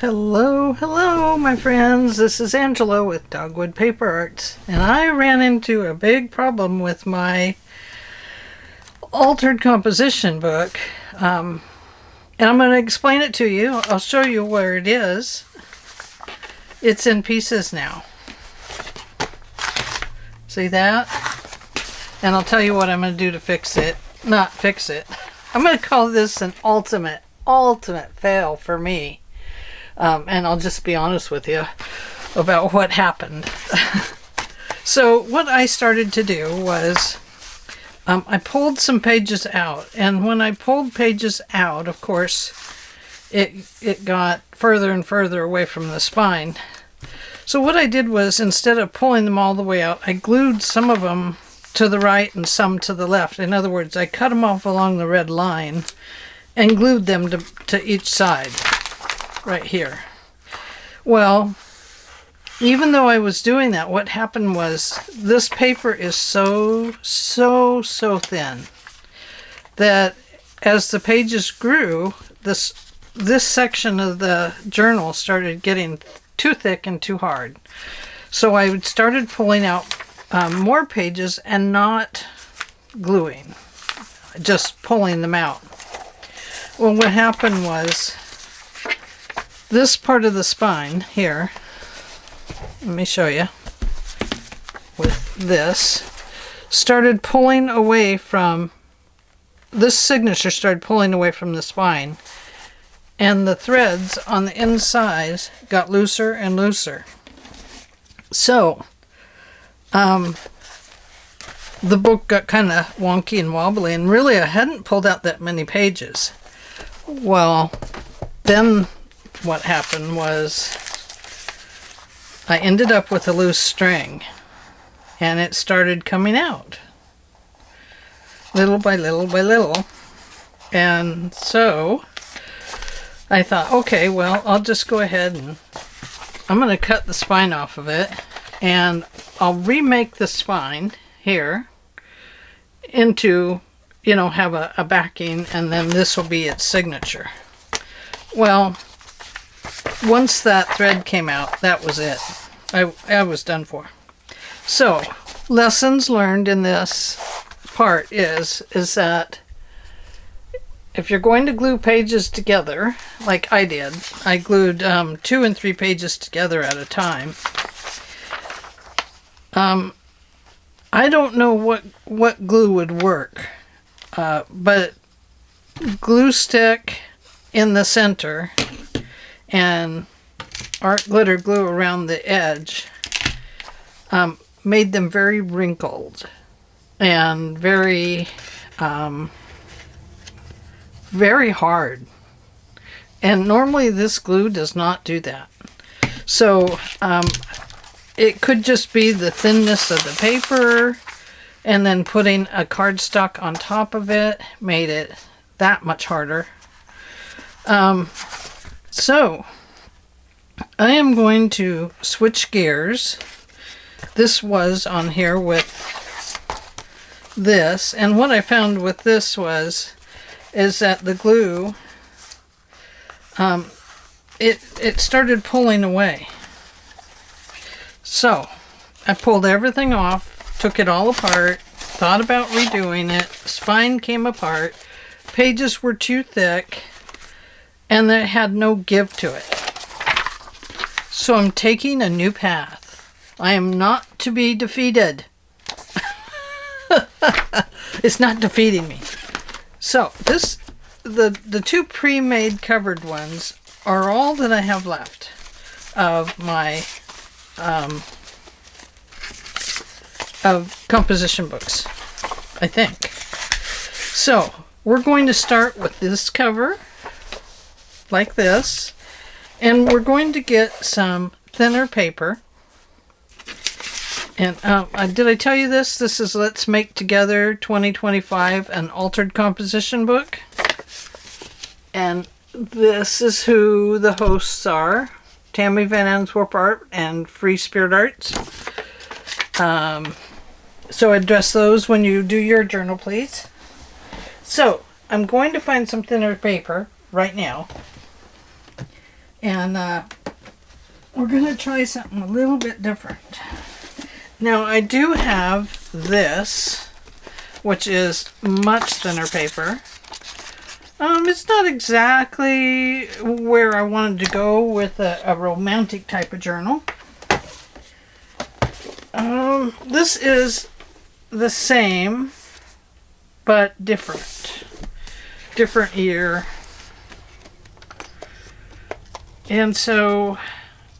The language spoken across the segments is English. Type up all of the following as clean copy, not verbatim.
Hello, my friends. This is Angela with Dogwood Paper Arts, and I ran into a big problem with my altered composition book, and I'm going to explain it to you. I'll show you where it is. It's in pieces now. See that? And I'll tell you what I'm going to do to fix it. Not fix it. I'm going to call this an ultimate fail for me. And I'll just be honest with you about what happened. So what I started to do was I pulled some pages out, and when I pulled pages out, of course, it got further and further away from the spine. So what I did was, instead of pulling them all the way out, I glued some of them to the right and some to the left. In other words, I cut them off along the red line and glued them to each side. Right here. Well, even though I was doing that, what happened was this paper is so thin that as the pages grew, this section of the journal started getting too thick and too hard. So I started pulling out more pages and not gluing, just pulling them out. Well, what happened was, this part of the spine here, let me show you, with this, started pulling away from, this signature started pulling away from the spine, and the threads on the inside got looser and looser. So, the book got kind of wonky and wobbly, and really I hadn't pulled out that many pages. Well, then what happened was I ended up with a loose string, and it started coming out little by little by little. And so I thought, okay, well, I'll just go ahead and I'm going to cut the spine off of it, and I'll remake the spine here into, you know, have a backing, and then this will be its signature. Well, once that thread came out, that was it. I was done for. So, lessons learned in this part is that if you're going to glue pages together, like I did, I glued 2 and 3 pages together at a time. I don't know what glue would work, but glue stick in the center and art glitter glue around the edge made them very wrinkled and very hard. And normally this glue does not do that. So it could just be the thinness of the paper, and then putting a cardstock on top of it made it that much harder. So I am going to switch gears. This was on here with this, and what I found with this is that the glue, it started pulling away. So I pulled everything off, took it all apart, thought about redoing it. Spine came apart, pages were too thick, and it had no give to it. So I'm taking a new path. I am not to be defeated. It's not defeating me. So the 2 pre-made covered ones are all that I have left of my of composition books, I think. So we're going to start with this cover, like this, and we're going to get some thinner paper. And did I tell you this? This is Let's Make Together 2025, an altered composition book. And this is who the hosts are: Tammy Van Answerp Art and Free Spirit Arts. So address those when you do your journal, please. So I'm going to find some thinner paper right now, And we're going to try something a little bit different. Now, I do have this, which is much thinner paper. It's not exactly where I wanted to go with a romantic type of journal. This is the same, but different. Different year. And so,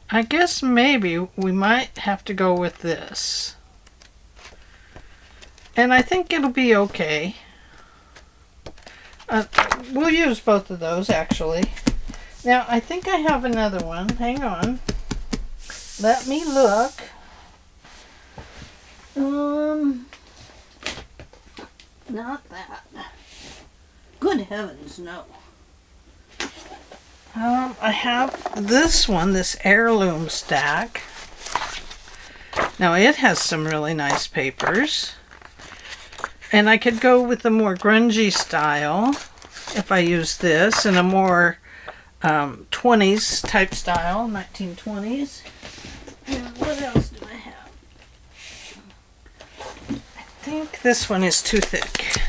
I guess maybe we might have to go with this. And I think it'll be okay. We'll use both of those, actually. Now, I think I have another one. Hang on. Let me look. Not that. Good heavens, no. I have this one, this heirloom stack. Now, it has some really nice papers. And I could go with the more grungy style if I use this, and a more 20s type style, 1920s. And what else do I have? I think this one is too thick.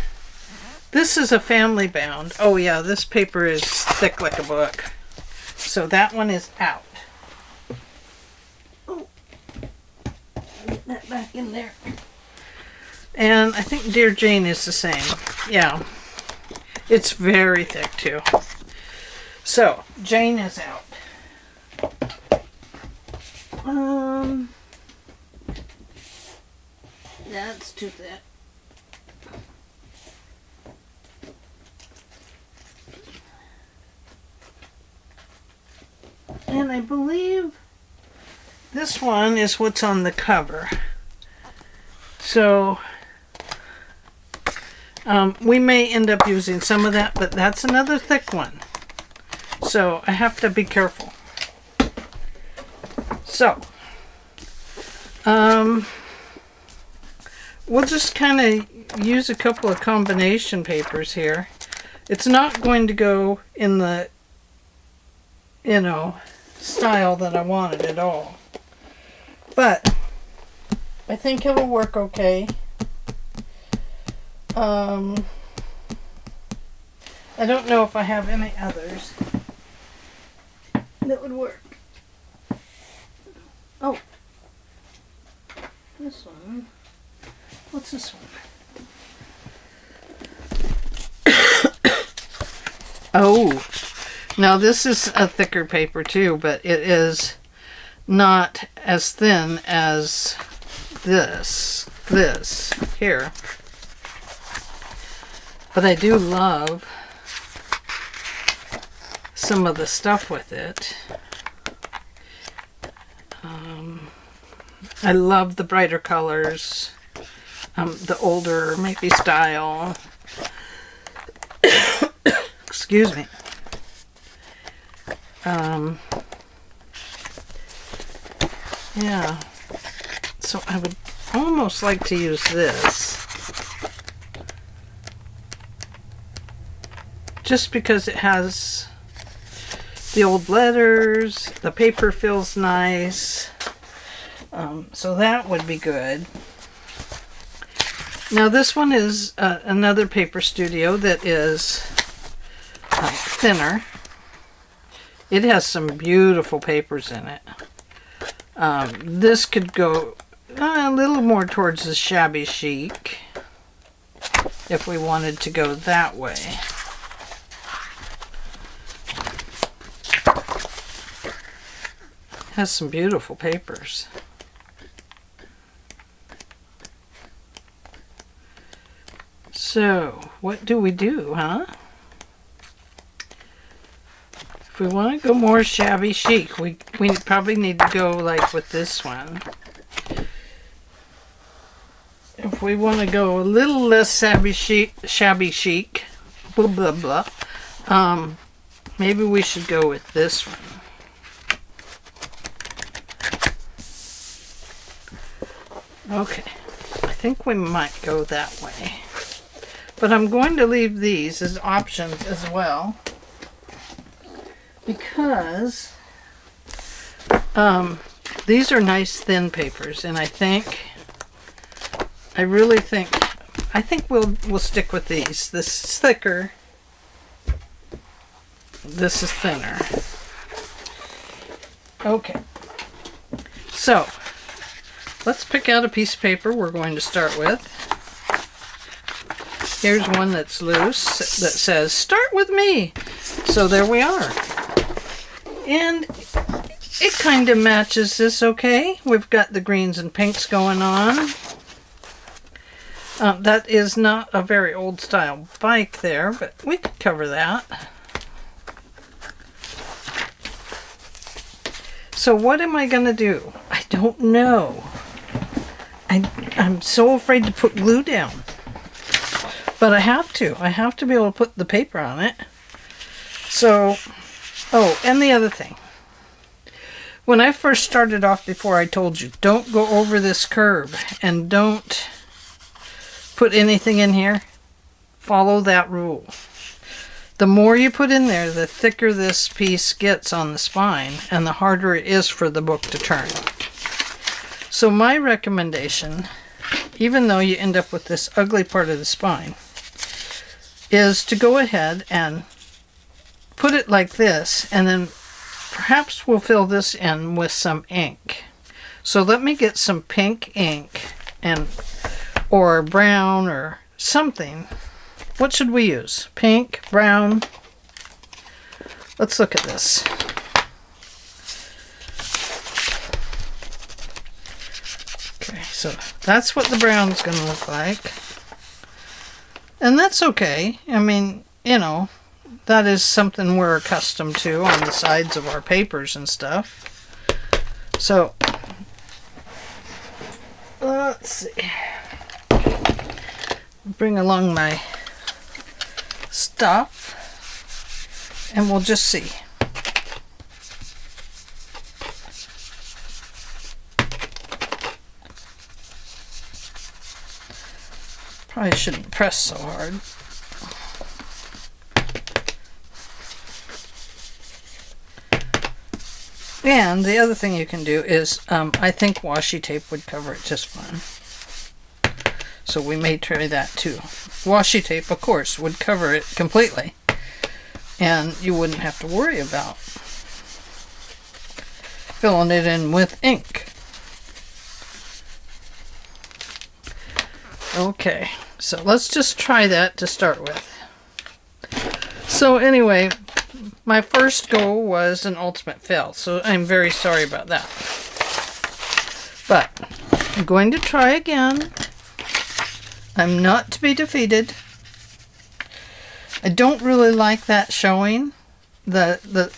This is a family bound. Oh yeah, this paper is thick like a book. So that one is out. Oh, get that back in there. And I think Dear Jane is the same. Yeah. It's very thick too. So, Jane is out. That's too thick. And I believe this one is what's on the cover. So, we may end up using some of that, but that's another thick one. So I have to be careful. So, we'll just kind of use a couple of combination papers here. It's not going to go in the, style that I wanted at all. But I think it will work okay. I don't know if I have any others that would work. Oh, this one. What's this one? Oh, now this is a thicker paper too, but it is not as thin as this here. But I do love some of the stuff with it. I love the brighter colors, the older maybe style. Excuse me. Yeah. So I would almost like to use this. Just because it has the old letters, the paper feels nice. So that would be good. Now this one is another paper studio that is thinner. It has some beautiful papers in it. This could go a little more towards the shabby chic if we wanted to go that way. Has some beautiful papers. So, what do we do, huh? If we want to go more shabby chic, we probably need to go like with this one. If we want to go a little less shabby chic, blah blah blah, maybe we should go with this one. Okay, I think we might go that way. But I'm going to leave these as options as well, because These are nice thin papers, and I really think we'll stick with these. This is thicker. This is thinner. Okay. So, let's pick out a piece of paper we're going to start with. Here's one that's loose that says, "Start with me." So there we are. And it kind of matches this okay. We've got the greens and pinks going on. That is not a very old style bike there, but we could cover that. So what am I going to do? I don't know. I'm so afraid to put glue down. But I have to. I have to be able to put the paper on it. So, oh, and the other thing. When I first started off, before I told you, don't go over this curve and don't put anything in here. Follow that rule. The more you put in there, the thicker this piece gets on the spine and the harder it is for the book to turn. So my recommendation, even though you end up with this ugly part of the spine, is to go ahead and put it like this, and then perhaps we'll fill this in with some ink. So let me get some pink ink or brown or something. What should we use? Pink, brown? Let's look at this. Okay, so that's what the brown's going to look like. And that's okay. I mean, you know, that is something we're accustomed to on the sides of our papers and stuff. So, let's see. Bring along my stuff and we'll just see. Probably shouldn't press so hard. And the other thing you can do is, I think washi tape would cover it just fine. So we may try that too. Washi tape, of course, would cover it completely. And you wouldn't have to worry about filling it in with ink. Okay, so let's just try that to start with. So anyway, my first go was an ultimate fail, so I'm very sorry about that. But I'm going to try again. I'm not to be defeated. I don't really like that showing, the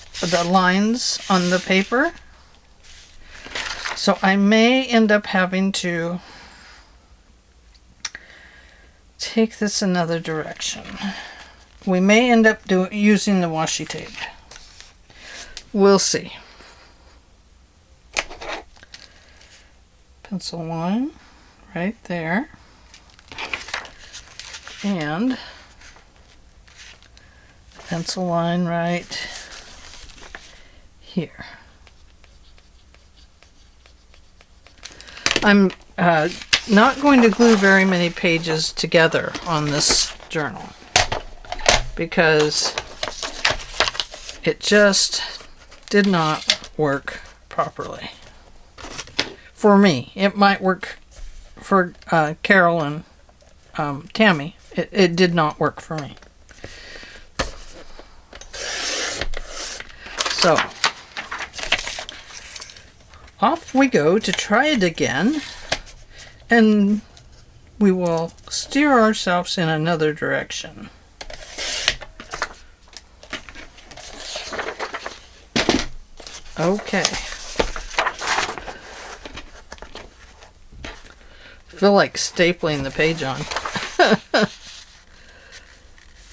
lines on the paper. So I may end up having to take this another direction. We may end up using the washi tape. We'll see. Pencil line right there. And pencil line right here. I'm not going to glue very many pages together on this journal because it just did not work properly. For me, it might work for Carol and Tammy. It did not work for me. So, off we go to try it again, and we will steer ourselves in another direction. Okay. Feel like stapling the page on.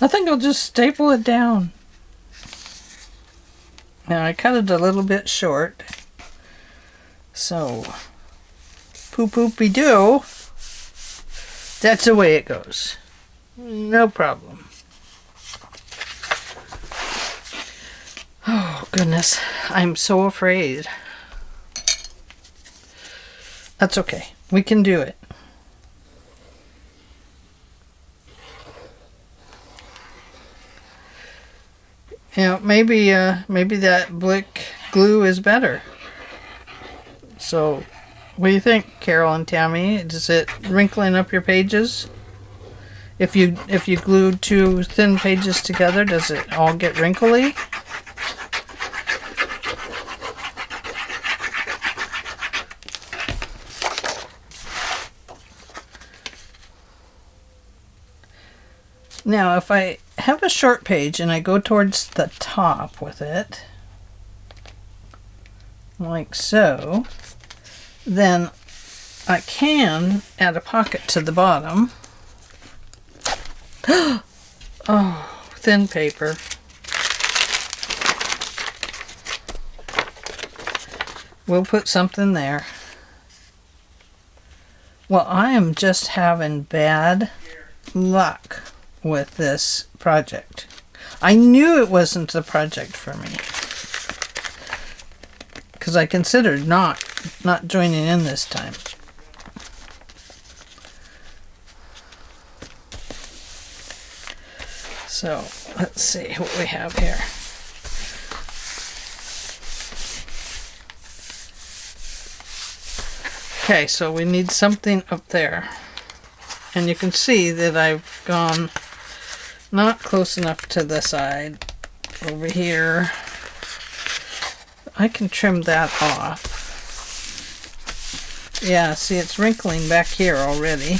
I think I'll just staple it down. Now I cut it a little bit short. So, poop-poopy-doo. That's the way it goes. No problem. Oh, goodness. I'm so afraid. That's okay. We can do it. You know, maybe that blick glue is better. So, what do you think, Carol and Tammy? Is it wrinkling up your pages? If you glue two thin pages together, does it all get wrinkly? Now, if I have a short page and I go towards the top with it, like so, then I can add a pocket to the bottom. Oh, thin paper. We'll put something there. Well, I am just having bad luck with this project. I knew it wasn't the project for me, because I considered not joining in this time. So let's see what we have here. Okay, so we need something up there, and you can see that I've gone not close enough to the side over here. I can trim that off. Yeah, see, it's wrinkling back here already.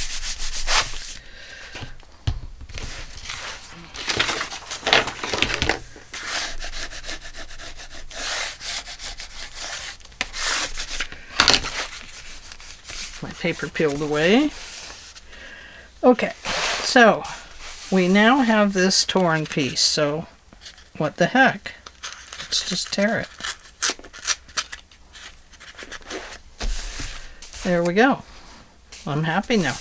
My paper peeled away. Okay, so we now have this torn piece, so what the heck? Let's just tear it. There we go. I'm happy now.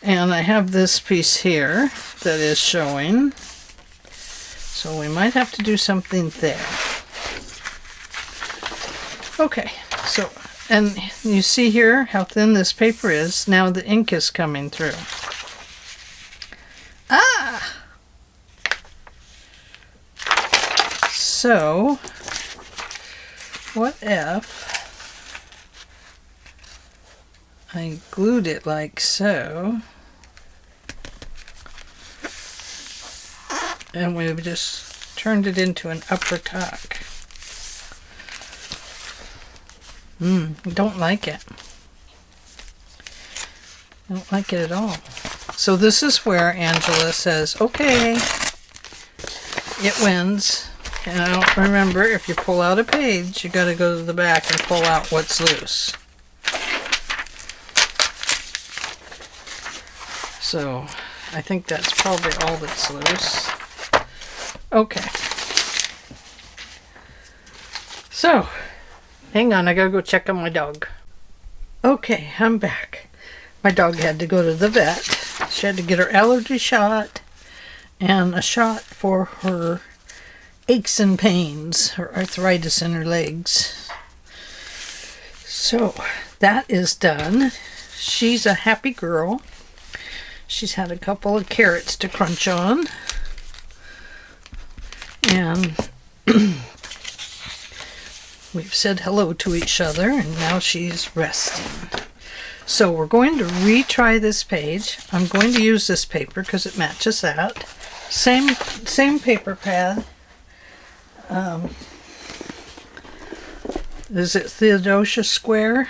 And I have this piece here that is showing, so we might have to do something there. Okay, so, and you see here how thin this paper is. Now the ink is coming through. Ah! So, what if I glued it like so, and we've just turned it into an upper tuck? Don't like it. Don't like it at all. So this is where Angela says, okay, it wins. And I don't remember, if you pull out a page, you got to go to the back and pull out what's loose. So I think that's probably all that's loose. Okay. So, hang on, I gotta go check on my dog. Okay, I'm back. My dog had to go to the vet. She had to get her allergy shot and a shot for her aches and pains, her arthritis in her legs. So that is done. She's a happy girl. She's had a couple of carrots to crunch on. And we've said hello to each other, and now she's resting. So we're going to retry this page. I'm going to use this paper because it matches that. Same paper pad. Is it Theodosia Square?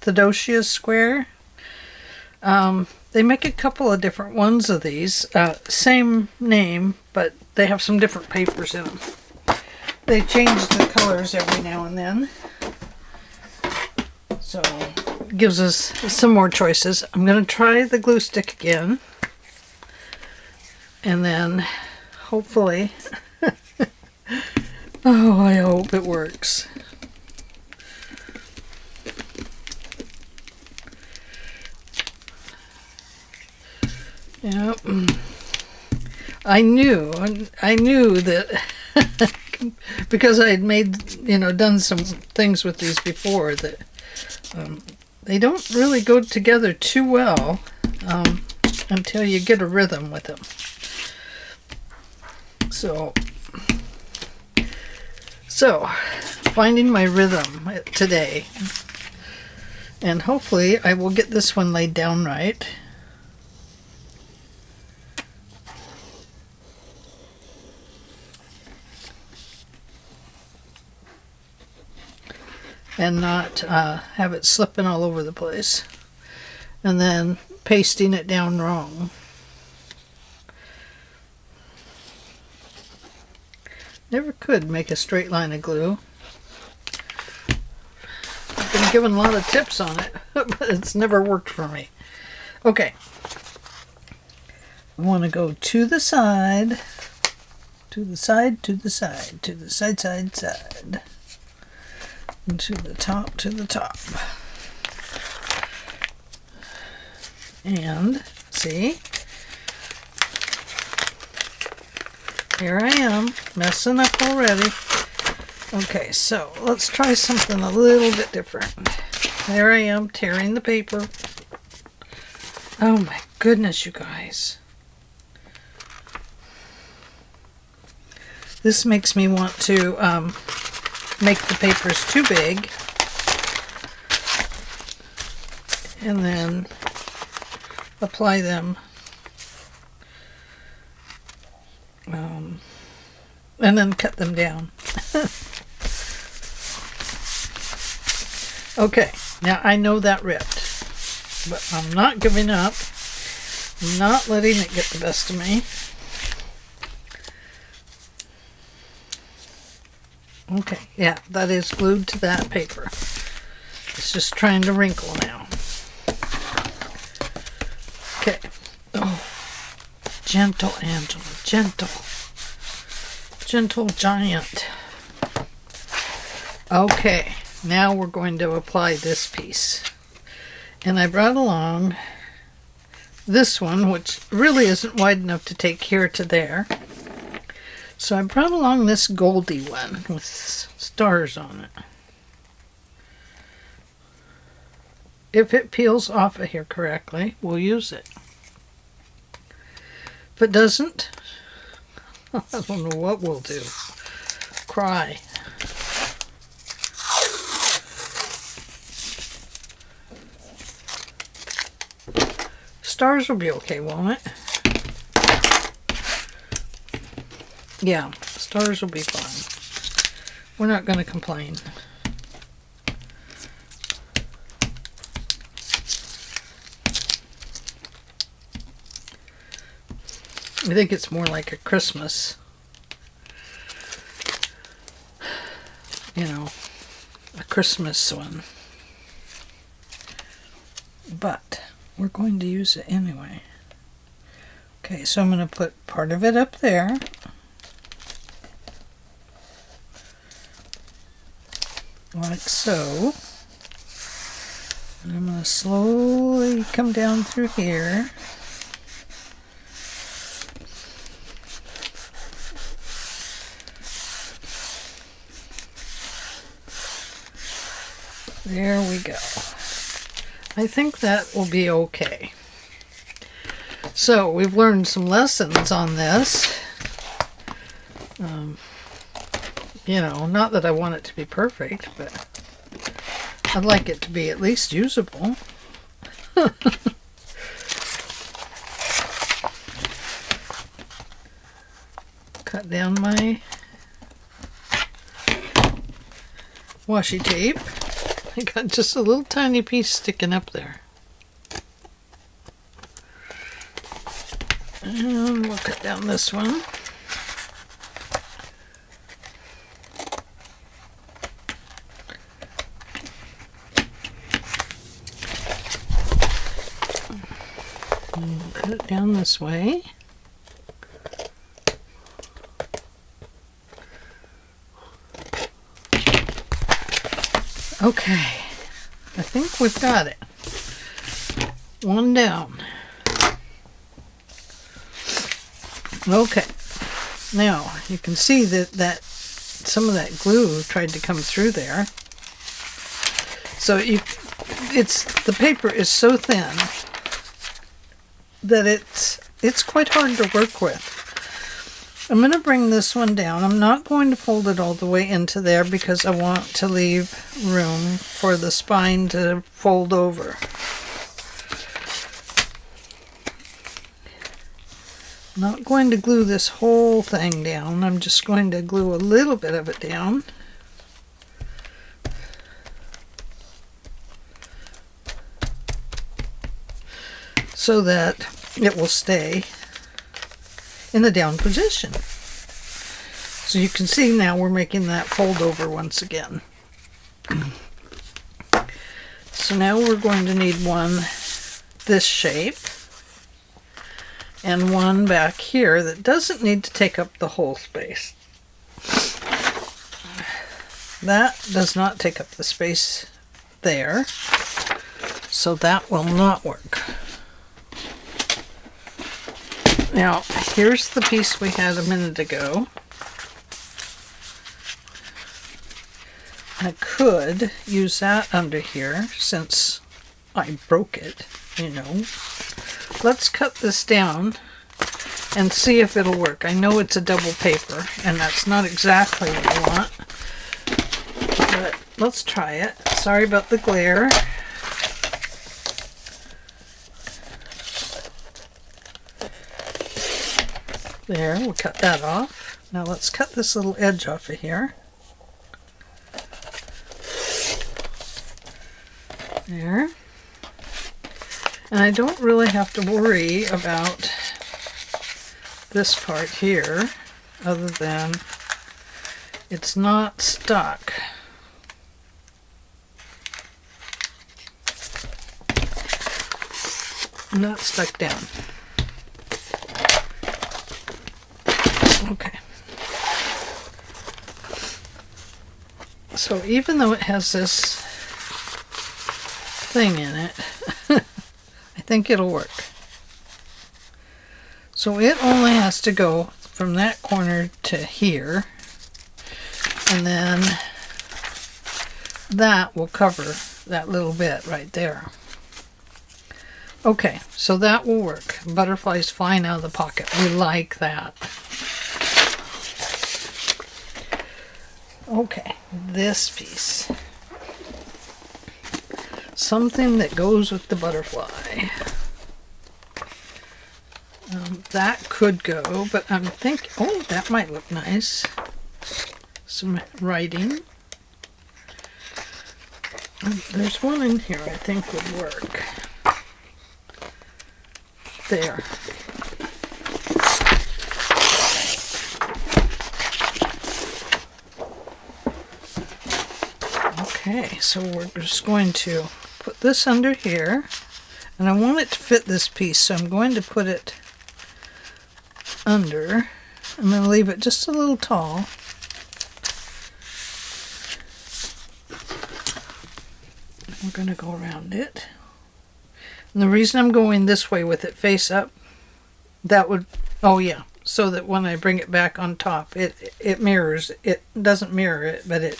Theodosia Square? They make a couple of different ones of these. Same name, but they have some different papers in them. They change the colors every now and then. So it gives us some more choices. I'm going to try the glue stick again. And then hopefully, oh, I hope it works. Yep. I knew that because I had made, done some things with these before, that They don't really go together too well until you get a rhythm with them. So finding my rhythm today, and hopefully I will get this one laid down right. And not have it slipping all over the place, and then pasting it down wrong. Never could make a straight line of glue. I've been given a lot of tips on it, but it's never worked for me. Okay, I want to go to the side, to the side, to the side, to the side, side, side. And to the top, to the top. And see, here I am messing up already. Okay, so let's try something a little bit different. There I am tearing the paper. Oh my goodness, you guys. This makes me want to make the papers too big, and then apply them, and then cut them down. Okay, now I know that ripped, but I'm not giving up. I'm not letting it get the best of me. Okay, yeah, that is glued to that paper. It's just trying to wrinkle now. Okay. Oh, gentle Angela, gentle. Gentle giant. Okay, now we're going to apply this piece. And I brought along this one, which really isn't wide enough to take here to there. So I brought along this goldy one with stars on it. If it peels off of here correctly, we'll use it. If it doesn't, I don't know what we'll do. Cry. Stars will be okay, won't it? Yeah, stars will be fine. We're not going to complain. I think it's more like a Christmas, you know, a Christmas one. But we're going to use it anyway. Okay, so I'm going to put part of it up there. Like so. And I'm going to slowly come down through here. There we go. I think that will be okay. So we've learned some lessons on this. You know, not that I want it to be perfect, but I'd like it to be at least usable. Cut down my washi tape. I got just a little tiny piece sticking up there. And we'll cut down this one. And cut it down this way. Okay, I think we've got it. One down. Okay, now you can see that some of that glue tried to come through there. So the paper is so thin that it's quite hard to work with. I'm going to bring this one down. I'm not going to fold it all the way into there because I want to leave room for the spine to fold over. I'm not going to glue this whole thing down. I'm just going to glue a little bit of it down. So that it will stay in the down position. So you can see now we're making that fold over once again. So now we're going to need one this shape and one back here that doesn't need to take up the whole space. That does not take up the space there, so that will not work. Now, here's the piece we had a minute ago. I could use that under here since I broke it, you know. Let's cut this down and see if it'll work. I know it's a double paper, and that's not exactly what I want, but let's try it. Sorry about the glare. There, we'll cut that off. Now let's cut this little edge off of here. There. And I don't really have to worry about this part here, other than it's not stuck. Not stuck down. Okay. So even though it has this thing in it, I think it'll work. So it only has to go from that corner to here, and then that will cover that little bit right there. Okay, so that will work. Butterflies flying out of the pocket. We like that. Okay, this piece. Something that goes with the butterfly. That could go, but I'm thinking, oh, that might look nice. Some writing. There's one in here I think would work. There. Okay, so we're just going to put this under here, and I want it to fit this piece, so I'm going to put it under. I'm going to leave it just a little tall. We're going to go around it. And the reason I'm going this way with it face up, that would, oh yeah, so that when I bring it back on top, it mirrors. It doesn't mirror it, but it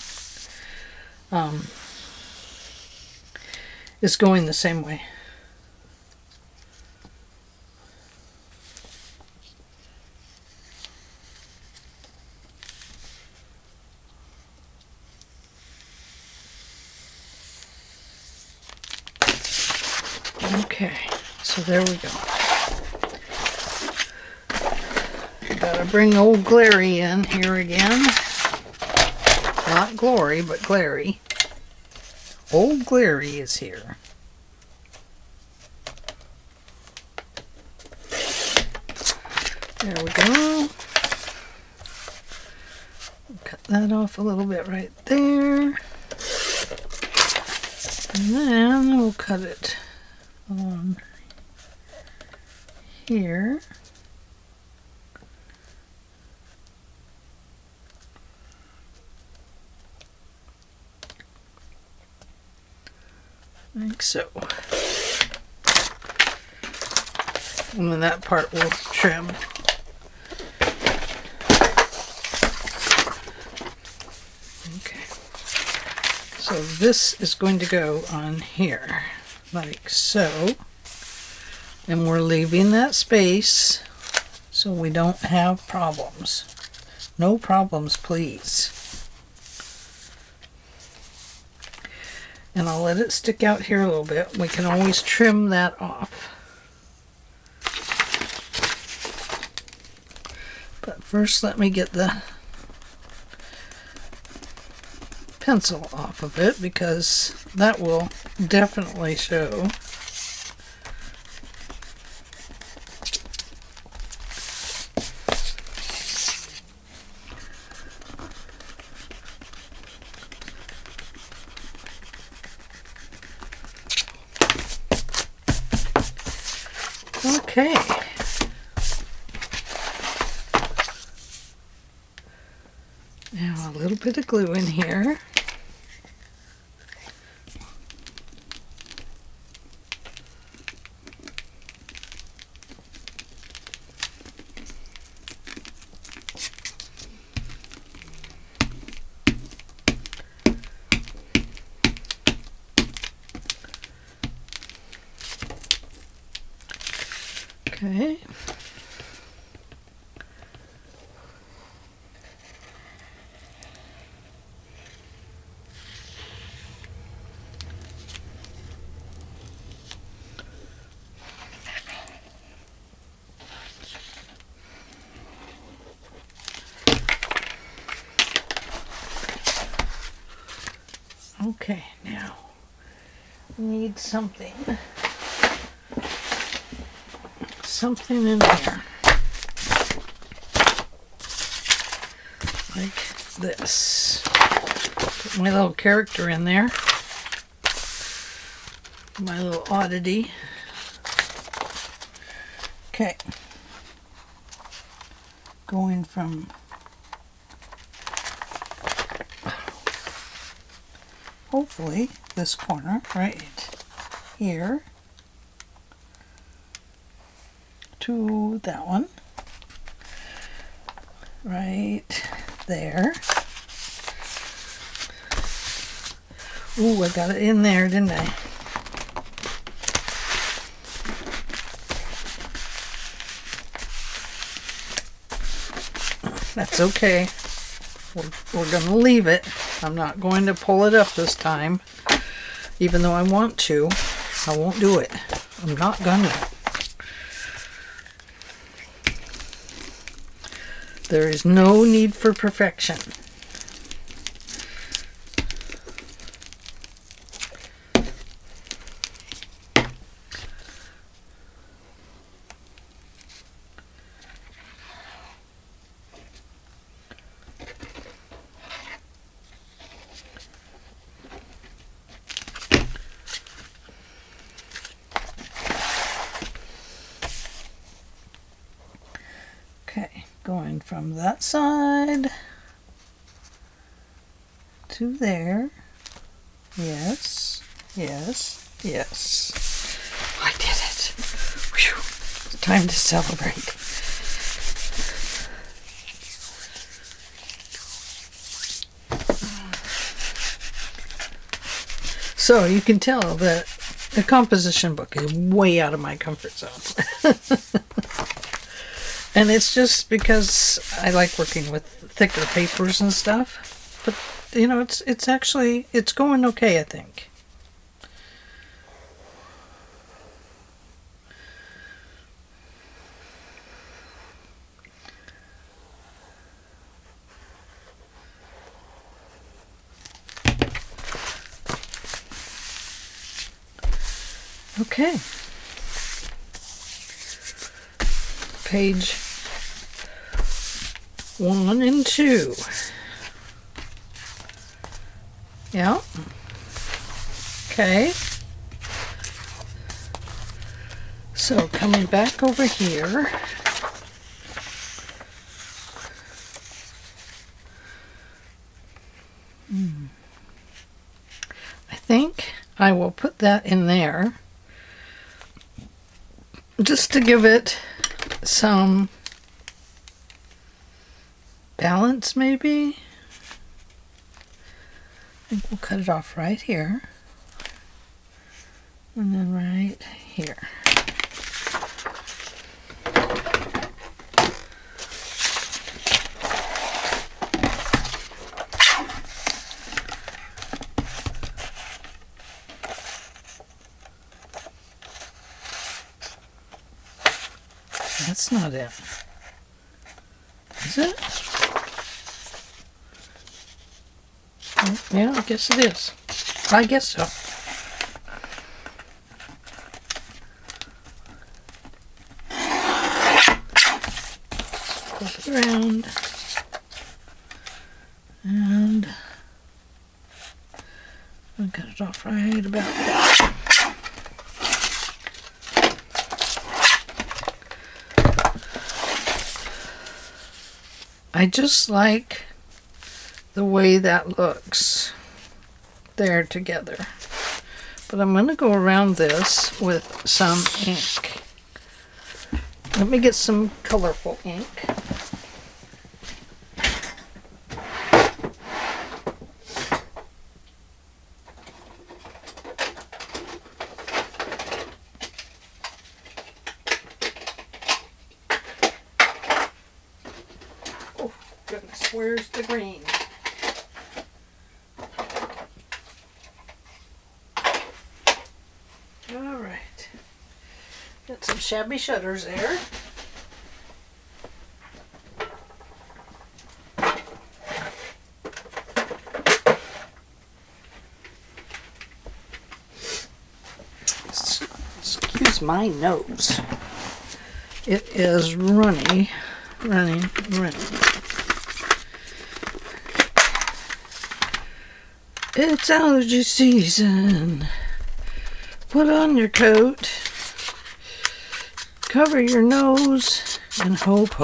is going the same way. Okay, so there we go. Gotta bring old Glary in here again. Not Glory, but Glary. Old Glary is here. There we go. Cut that off a little bit right there. And then we'll cut it on here. Like so. And then that part will trim. Okay. So this is going to go on here, like so. And we're leaving that space so we don't have problems. No problems, please. And I'll let it stick out here a little bit. We can always trim that off. But first let me get the pencil off of it, because that will definitely show. Okay. Now a little bit of glue in here. Okay. Okay, now we need something in here, like this. Put my little character in there, my little oddity. Okay, going from hopefully this corner right here to that one right there. Ooh, I got it in there, didn't I? That's okay. We're going to leave it. I'm not going to pull it up this time. Even though I want to, I won't do it. I'm not gonna. There is no need for perfection. Okay, going from that side to there. Yes, yes, yes. I did it. Whew. It's time to celebrate. So you can tell that the composition book is way out of my comfort zone. And it's just because I like working with thicker papers and stuff. But, you know, it's actually, it's going okay, I think. Okay. Page 1 and 2. Yeah. Okay. So coming back over here. I think I will put that in there just to give it some balance, maybe. think we'll cut it off right here. And then right here. That's not it. Is it? Yeah, I guess it is. I guess so. Flip it around. And I'll cut it off right about there. I just like the way that looks there together. But I'm going to go around this with some ink. Let me get some colorful ink. Goodness, where's the green? All right. Got some shabby shutters there. Excuse my nose. It is running. It's allergy season. Put on your coat. Cover your nose and hope.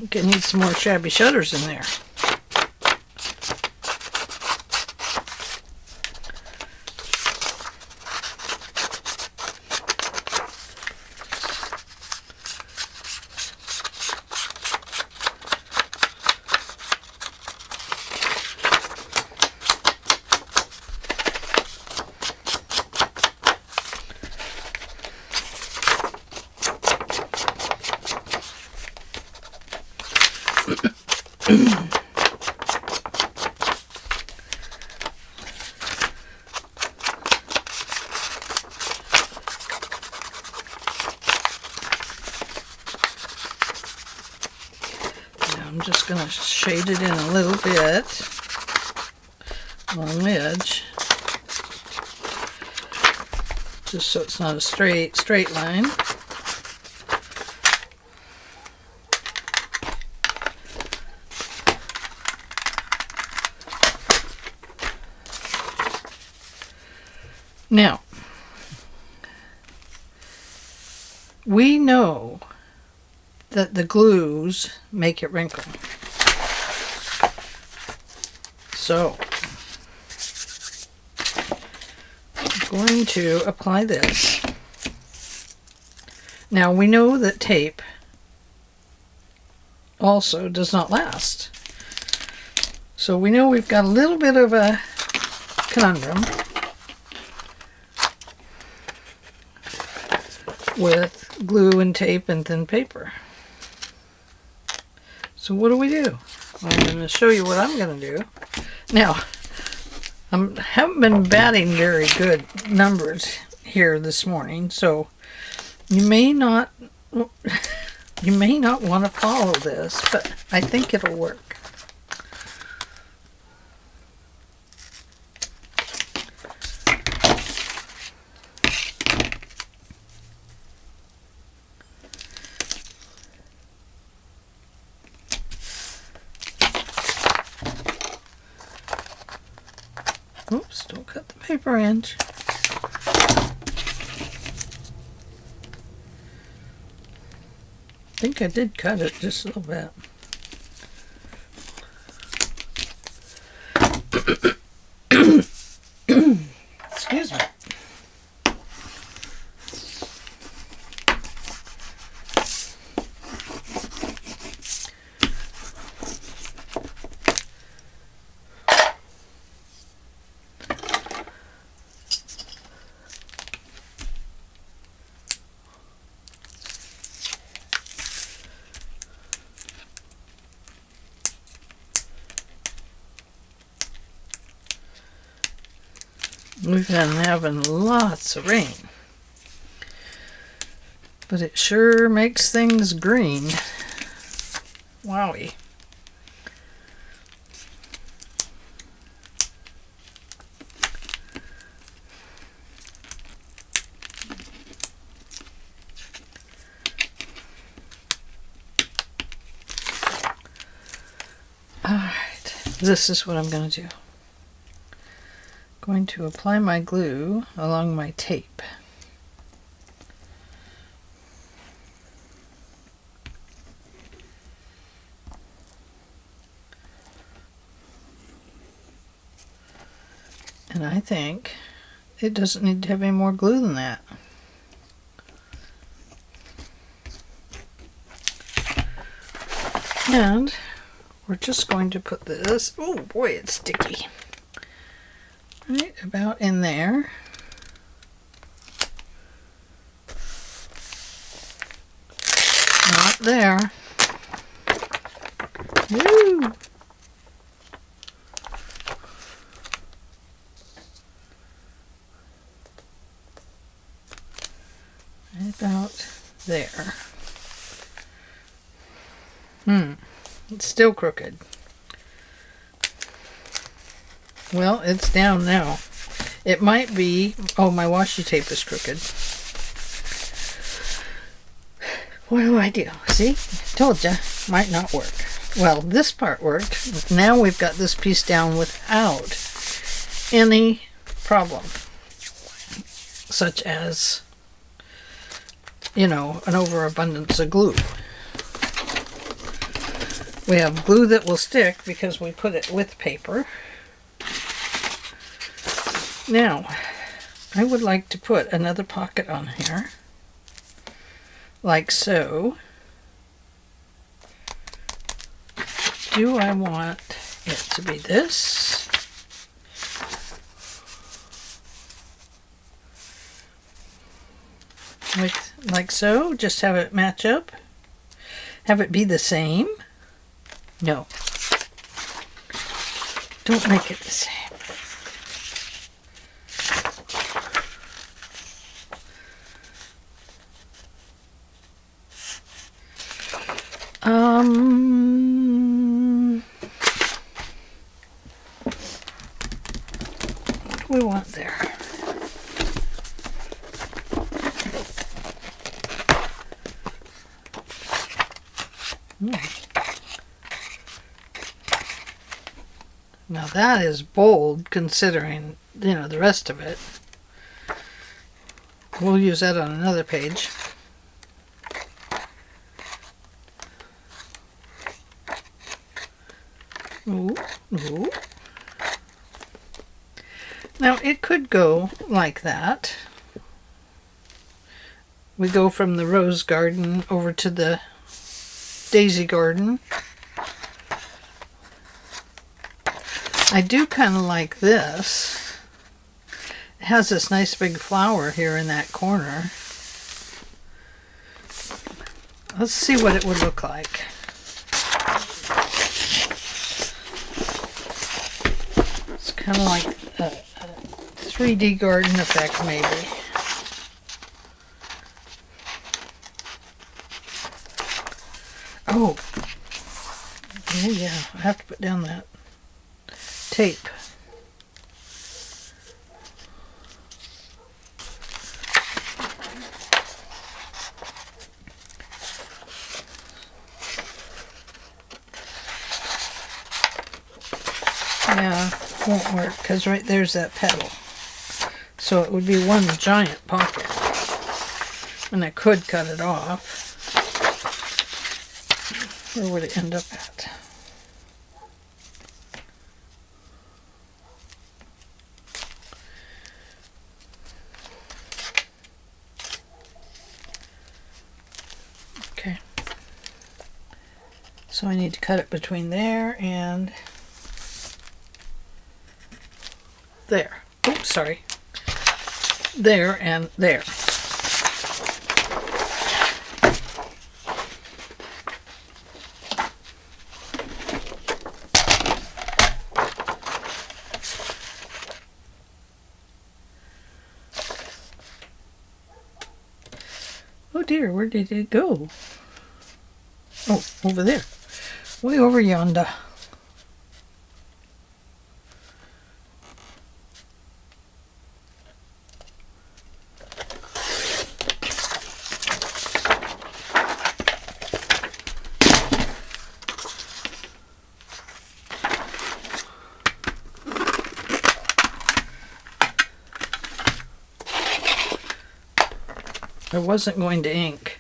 Okay, need some more shabby shutters in there. I'm just going to shade it in a little bit along the edge, just so it's not a straight line. Now, we know that the glues make it wrinkle. So, I'm going to apply this. Now, we know that tape also does not last. So we know we've got a little bit of a conundrum with glue and tape and thin paper. So what do we do? Well, I'm going to show you what I'm going to do. Now, I haven't been batting very good numbers here this morning, so you may not want to follow this, but I think it'll work. Oops, don't cut the paper inch. I think I did cut it just a little bit. Excuse me. We've been having lots of rain. But it sure makes things green. Wowie. Alright, this is what I'm going to do. Going to apply my glue along my tape. And I think it doesn't need to have any more glue than that. And we're just going to put this, oh boy, it's sticky. Right about in there. Not there. Woo! About there. It's still crooked. Well, it's down now. It might be, oh, my washi tape is crooked. What do I do? See? Told ya, might not work. Well, this part worked. Now we've got this piece down without any problem. Such as, you know, an overabundance of glue. We have glue that will stick because we put it with paper. Now, I would like to put another pocket on here, like so. Do I want it to be this? Like so? Just have it match up? Have it be the same? No. Don't make it the same. What do we want there? Now that is bold considering, you know, the rest of it. We'll use that on another page. Ooh, ooh. Now it could go like that. We go from the rose garden over to the daisy garden. I do kind of like this. It has this nice big flower here in that corner. Let's see what it would look like. It's kind of like a 3D garden effect, maybe. Oh yeah, I have to put down that tape. Yeah, won't work because right there's that petal. So it would be one giant pocket. And I could cut it off. Where would it end up at? Okay. So I need to cut it between there and there. Oops, sorry. There and there. here. Where did it go? Oh, over there. Way over yonder. I wasn't going to ink.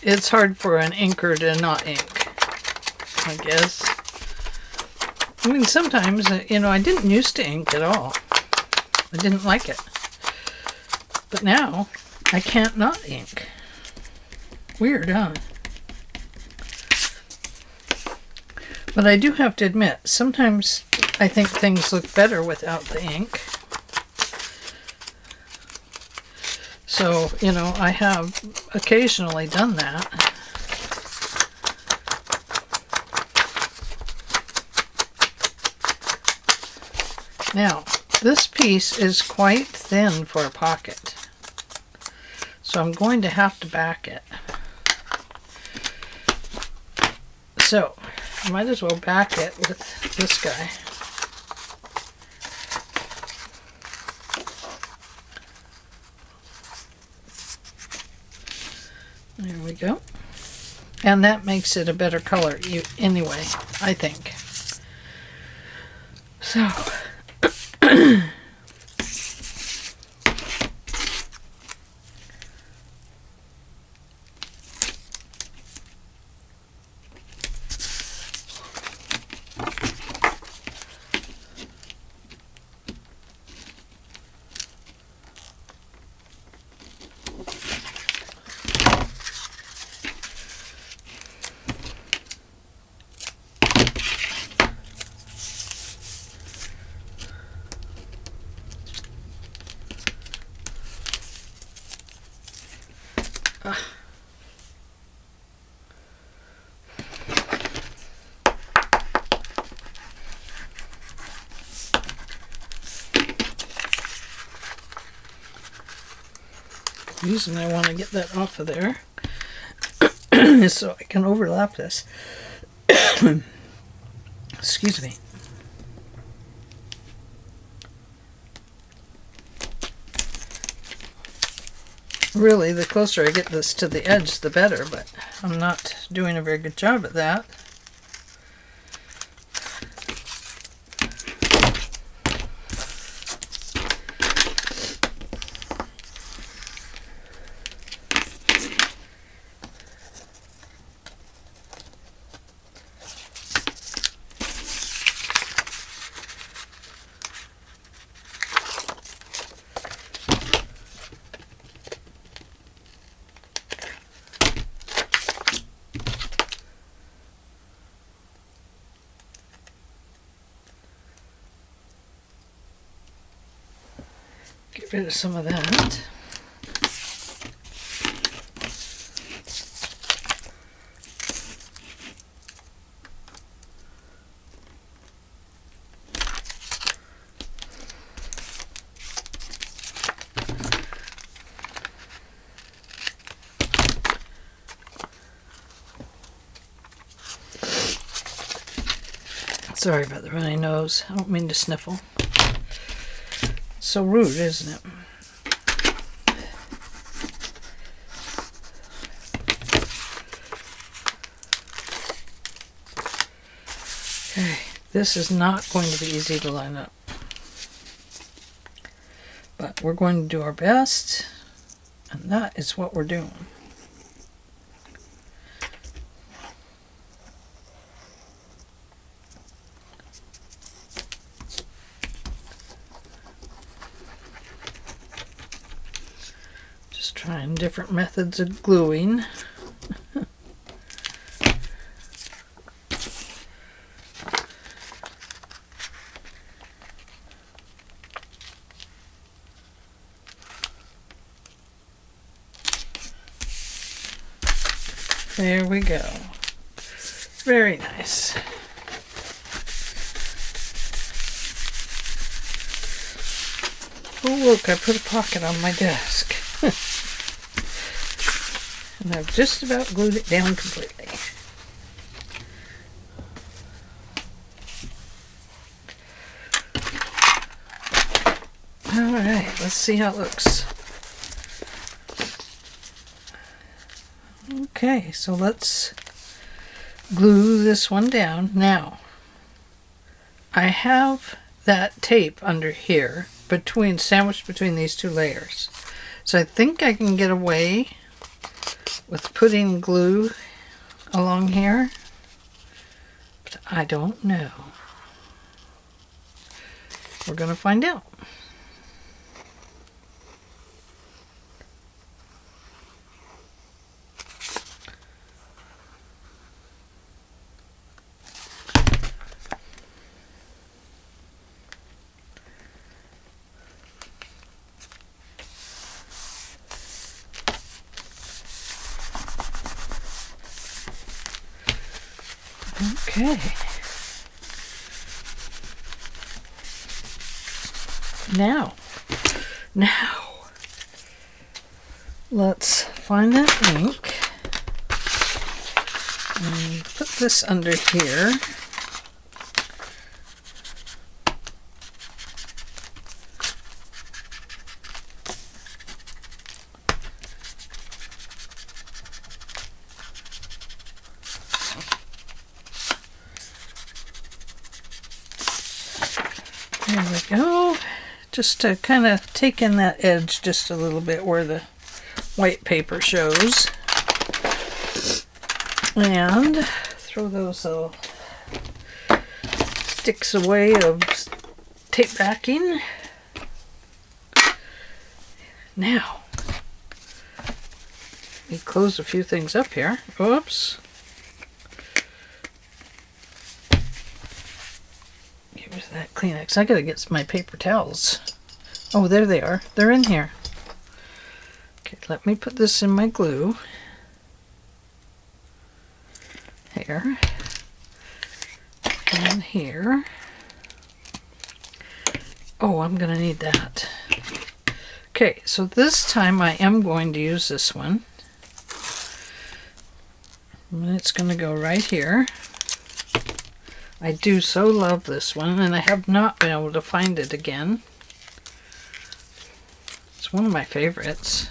It's hard for an inker to not ink, I guess. I mean, sometimes, you know, I didn't used to ink at all. I didn't like it. But now, I can't not ink. Weird, huh? But I do have to admit, sometimes I think things look better without the ink. So, you know, I have occasionally done that. Now, this piece is quite thin for a pocket, so I'm going to have to back it. So, I might as well back it with this guy. There we go. And that makes it a better color anyway, I think. So, the reason I want to get that off of there is so I can overlap this. Excuse me. Really, the closer I get this to the edge, the better, but I'm not doing a very good job at that. Get rid of some of that. Sorry about the runny nose. I don't mean to sniffle. So rude, isn't it? Okay, this is not going to be easy to line up, but we're going to do our best, and that is what we're doing. Trying different methods of gluing. There we go. Very nice. Oh look, I put a pocket on my desk. And I've just about glued it down completely. Alright, let's see how it looks. Okay, so let's glue this one down. Now, I have that tape under here, sandwiched between these two layers. So I think I can get away with putting glue along here, but I don't know. We're going to find out. Okay. Now, let's find that ink and put this under here. There we go. Just to kind of take in that edge just a little bit where the white paper shows. And throw those little sticks away of tape backing. Now, let me close a few things up here. Oops. Here's that Kleenex. I gotta get my paper towels. Oh, there they are. They're in here. Okay, let me put this in my glue. Here. And here. Oh, I'm gonna need that. Okay, so this time I am going to use this one. And it's gonna go right here. I do so love this one, and I have not been able to find it again. It's one of my favorites.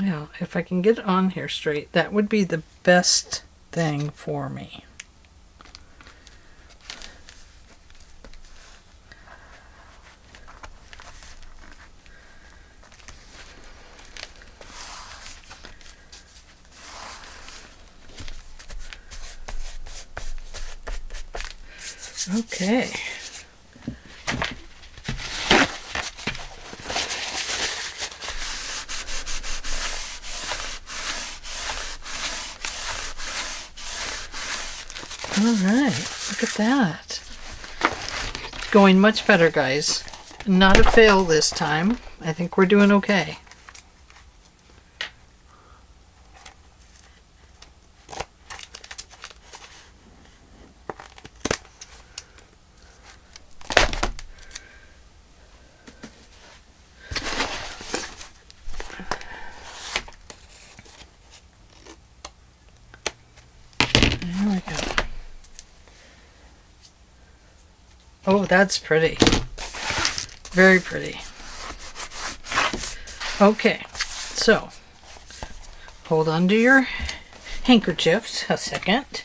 Now, if I can get it on here straight, that would be the best thing for me. Okay. All right, look at that. Going much better, guys. Not a fail this time. I think we're doing okay. Oh, that's pretty. Very pretty. Okay, so hold on to your handkerchiefs a second.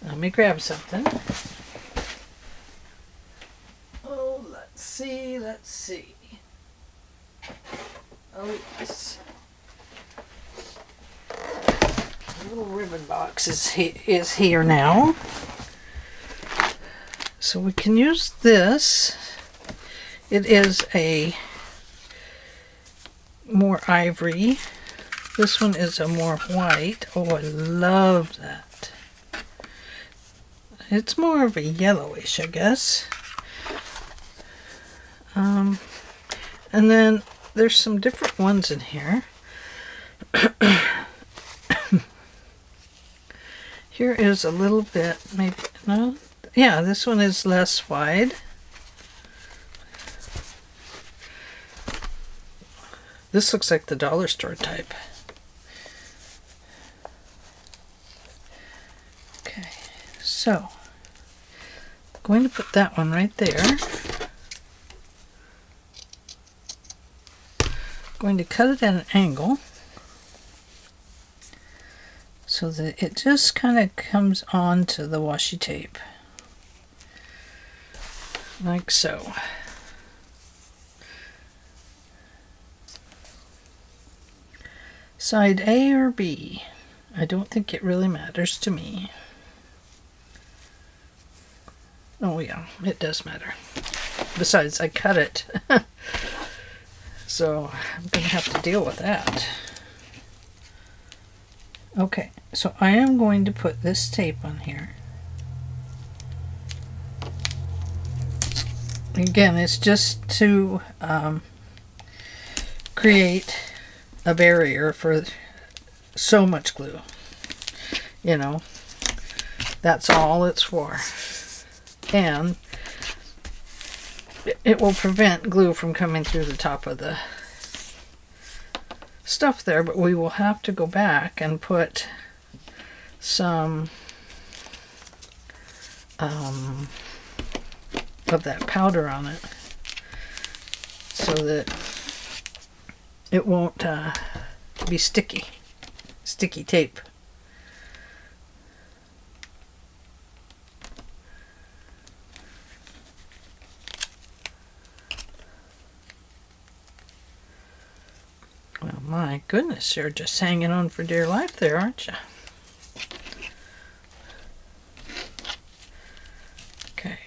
Let me grab something. Oh, let's see. Oh, yes. The little ribbon box is here now. So we can use this. It is a more ivory. This one is a more white. Oh, I love that. It's more of a yellowish, I guess. And then there's some different ones in here. Here is a little bit, maybe, no? Yeah, this one is less wide. This looks like the dollar store type. Okay, so I'm going to put that one right there. Going to cut it at an angle so that it just kind of comes onto the washi tape, like so. Side A or B, I don't think it really matters to me. Oh yeah, it does matter. Besides, I cut it. So I'm going to have to deal with that. Okay, so I am going to put this tape on here. Again, it's just to create a barrier for so much glue. You know, that's all it's for. And it will prevent glue from coming through the top of the stuff there, but we will have to go back and put some of that powder on it so that it won't be sticky tape. Well, my goodness, you're just hanging on for dear life there, aren't you? Okay.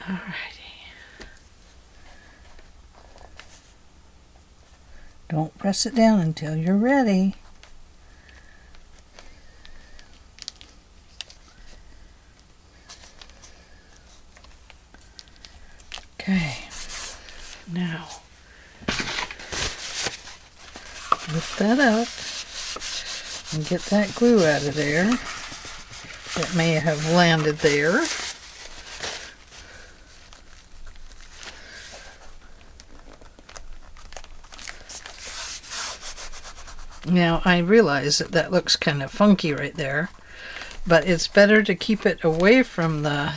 Alrighty. Don't press it down until you're ready. Okay. Now, lift that up and get that glue out of there that may have landed there. Now, I realize that that looks kind of funky right there, but it's better to keep it away from the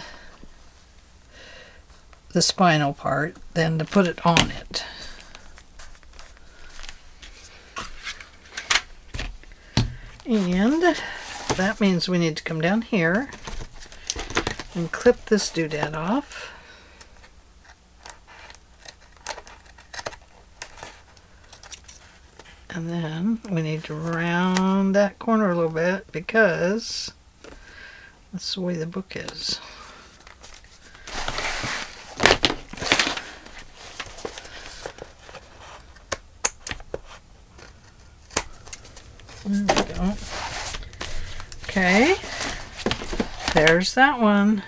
spinal part than to put it on it. And that means we need to come down here and clip this doodad off. And then we need to round that corner a little bit because that's the way the book is. There we go. Okay, there's that one.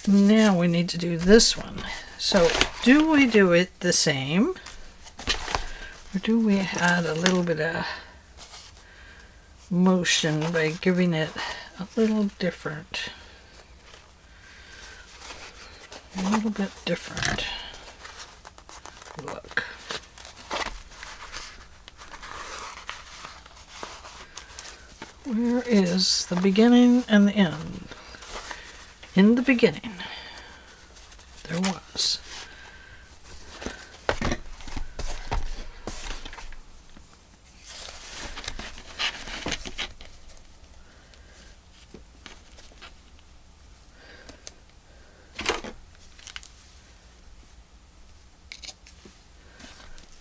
Now we need to do this one. So, do we do it the same, or do we add a little bit of motion by giving it a little different? A little bit different look. Where is the beginning and the end? In the beginning, there was.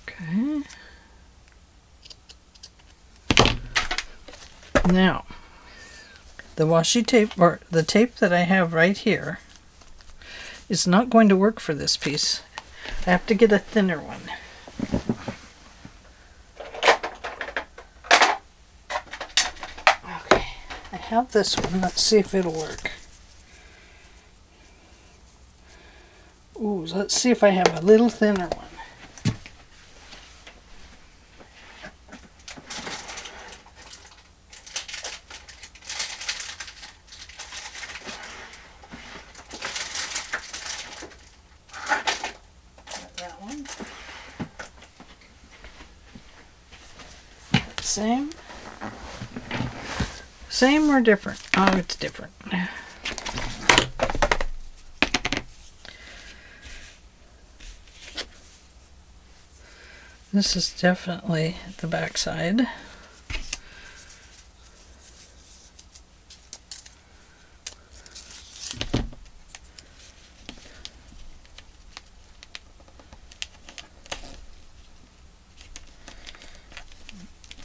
Okay. Now, the washi tape, or the tape that I have right here, is not going to work for this piece. I have to get a thinner one. Okay, I have this one. Let's see if it'll work. Ooh, let's see if I have a little thinner one. That one. Same? Same or different? Oh, it's different. This is definitely the back side.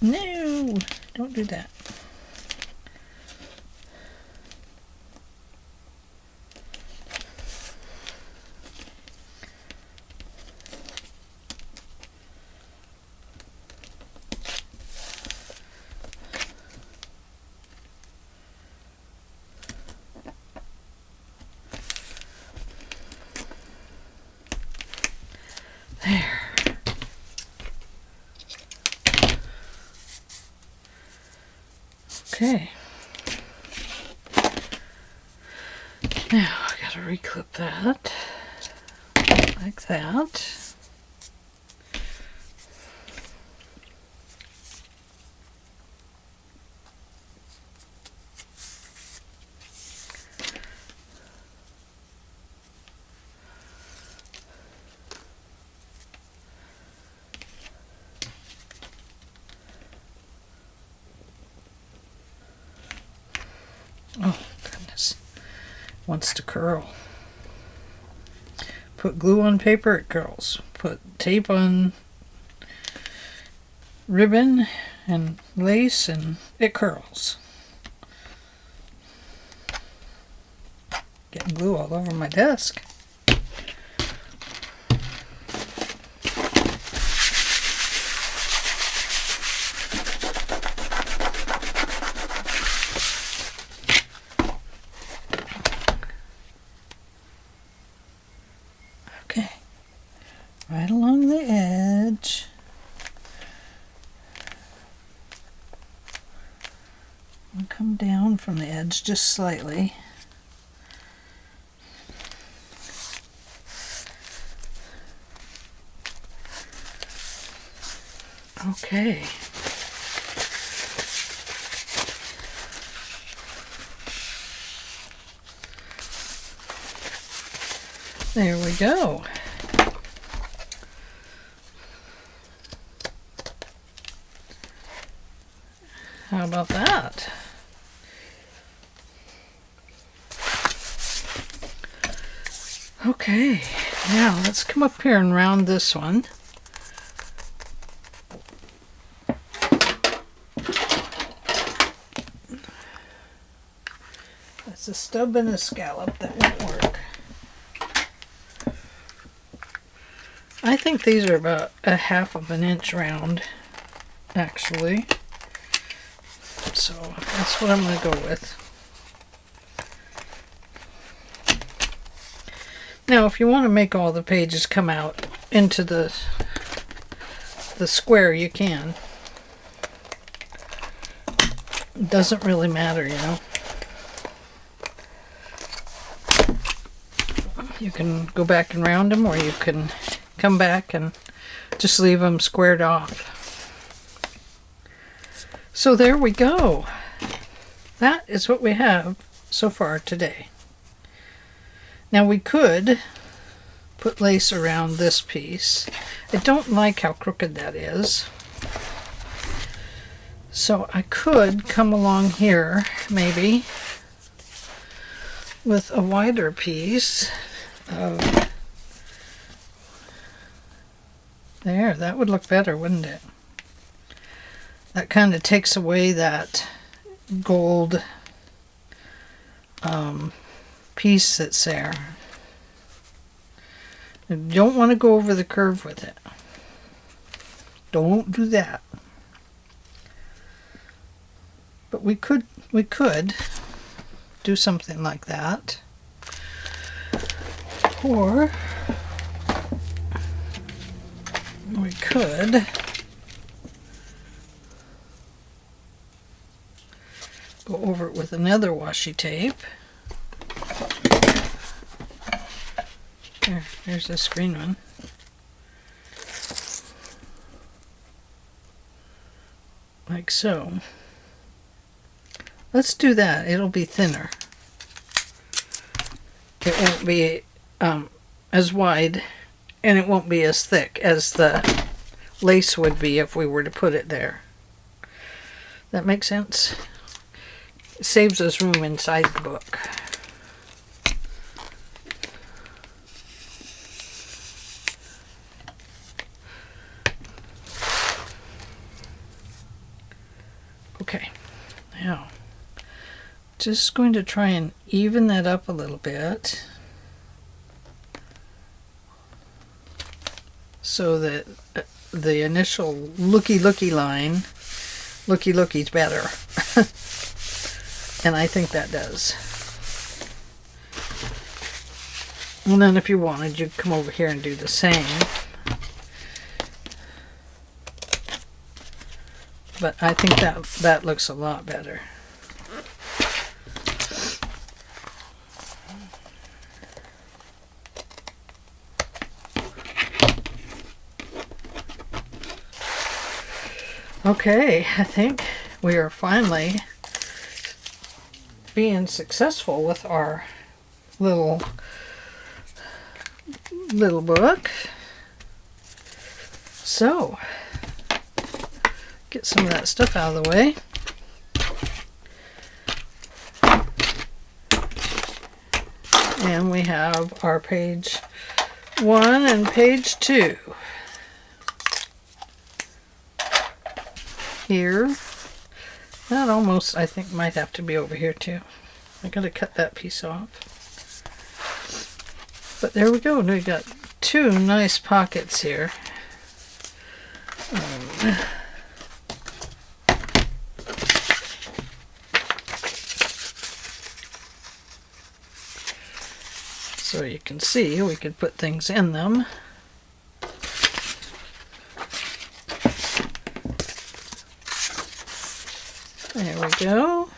No, don't do that. There. Okay. Now I gotta reclip that like that. Oh, goodness. Wants to curl. Put glue on paper, it curls. Put tape on ribbon and lace, and it curls. Getting glue all over my desk. Okay, right along the edge. I'll come down from the edge just slightly. Okay. There we go. How about that? Okay, now let's come up here and round this one. That's a stub and a scallop that won't work. I think these are about 1/2 of an inch round, actually. So that's what I'm going to go with. Now, if you want to make all the pages come out into the square, you can. It doesn't really matter, you know. You can go back and round them, or you can come back and just leave them squared off. So there we go. That is what we have so far today. Now we could put lace around this piece. I don't like how crooked that is. So I could come along here maybe with a wider piece of there. That would look better, wouldn't it? That kind of takes away that gold piece that's there. You don't want to go over the curve with it. Don't do that. But we could do something like that. Or we could go over it with another washi tape. There's this green one. Like so. Let's do that. It'll be thinner. It won't be as wide, and it won't be as thick as the lace would be if we were to put it there. That makes sense? It saves us room inside the book. Okay, now just going to try and even that up a little bit so that the initial looky line, looky's better. And I think that does. And then if you wanted, you'd come over here and do the same. But I think that looks a lot better. Okay, I think we are finally being successful with our little book. So, get some of that stuff out of the way. And we have our page 1 and page 2. Here. That almost, I think, might have to be over here too. I gotta cut that piece off. But there we go. We got 2 nice pockets here. So you can see we could put things in them. There we go.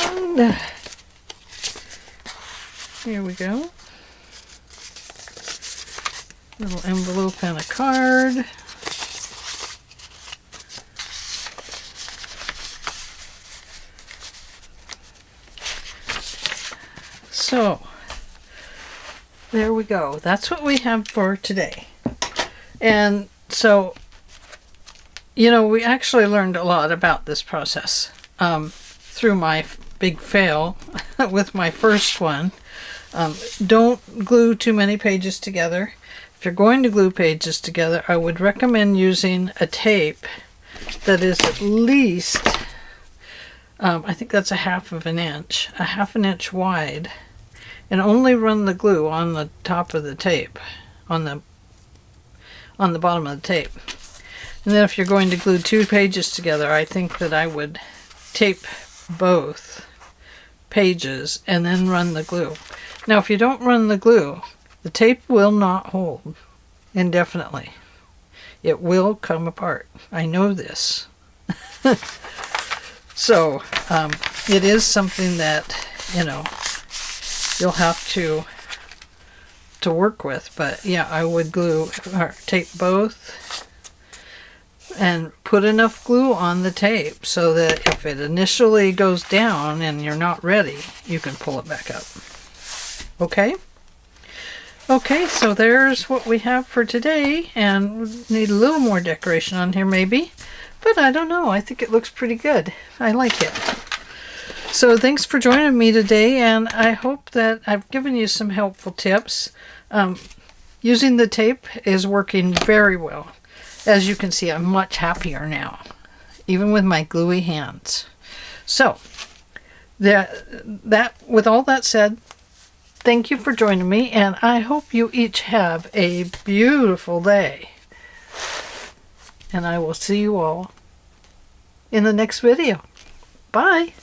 And here we go. Little envelope and a card. So, there we go. That's what we have for today. And so, you know, we actually learned a lot about this process through my big fail with my first one. Don't glue too many pages together. If you're going to glue pages together, I would recommend using a tape that is at least, I think that's a half an inch wide, and only run the glue on the top of the tape, on the bottom of the tape. And then if you're going to glue 2 pages together, I think that I would tape both pages and then run the glue. Now, if you don't run the glue, the tape will not hold indefinitely. It will come apart. I know this. So, it is something that, you know, you'll have to work with. But yeah, I would glue or tape both and put enough glue on the tape so that if it initially goes down and you're not ready, you can pull it back up. Okay? Okay, so there's what we have for today, and we need a little more decoration on here maybe, but I don't know. I think it looks pretty good. I like it. So thanks for joining me today, and I hope that I've given you some helpful tips. Using the tape is working very well. As you can see, I'm much happier now, even with my gluey hands. So, with all that said, thank you for joining me, and I hope you each have a beautiful day. And I will see you all in the next video. Bye.